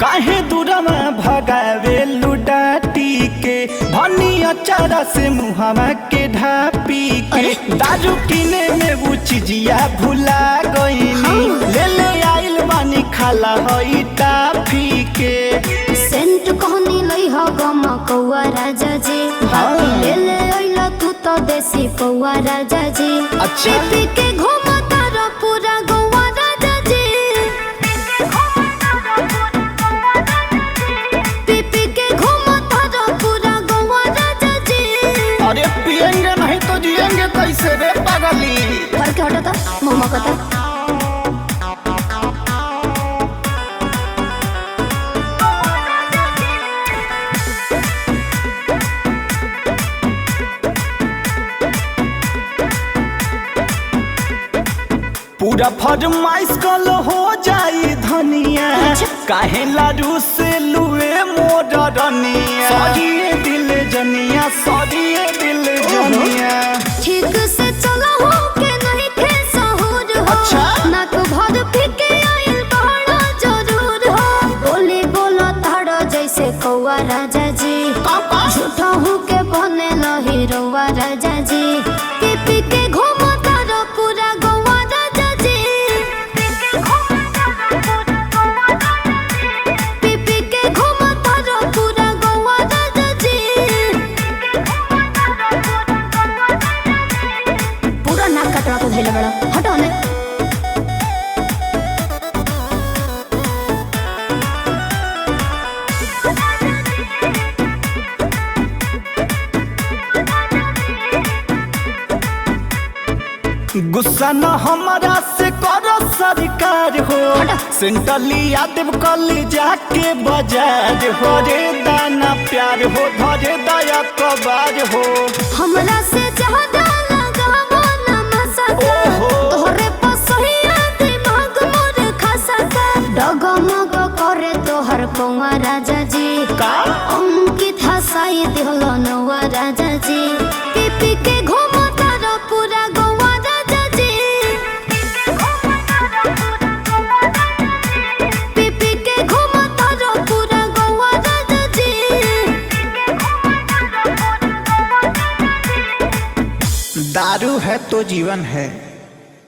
काहे दूरमा भगावे लुडाटी के भनिया चारा से मुहावा के ढापी के दारू किने में वो चिजिया भुला गईनी ले ले आइल बानी खाला हई टाफी के सेंट कहनी लई हो गम कौआ राजा जी बाकी ले ले आइला तू तो देसी पौआ राजा जी अच्छा पी के घूमा तारा पूरा गौआ राजा जी पी के घूमा तारा पूरा गौआ राजा जी। अरे पिएंगे नहीं तो जिएंगे कैसे रे पागली। घर के हटा था मम्मा का था पूरा फरमाइश कल हो जाई धनिया काहे लाडू से लुए मोर रनिया सॉरी दिल जनिया सॉरी दिल जनिया ठीक से चला हो के नहीं थे सहूर हो अच्छा ना तो भर फिके आइल बड़ा जरूर हो बोली बोला ताड़ा जैसे कौआ राजा जी झूठा हूँ के बने न हीरोवा राजा जी पी के घूमो तारा पूरा गौआ राजा जी पी के घूमो तारा पूरा गौआ राजा जी पूरा नाक कटवा के धैले बड़ा हटो ने गुस्सा न हमारा से करो सरकार हो सेंटलिया देव कल जाके बाजार हो रे दाना प्यार हो धरे दया कबार हो हमरा से ज्यादा लगावो ना मसका तोहरे पसहिया दिमाग मोर खसका डगमग करे तोहर पौआ राजा जी का अंकित हसाई दिहलो नौआ राजा जी पी के घूमो तारा पूरा गौआ राजा जी पी के घूमो तारा पूरा गौआ राजा जी। दारू है तो जीवन है।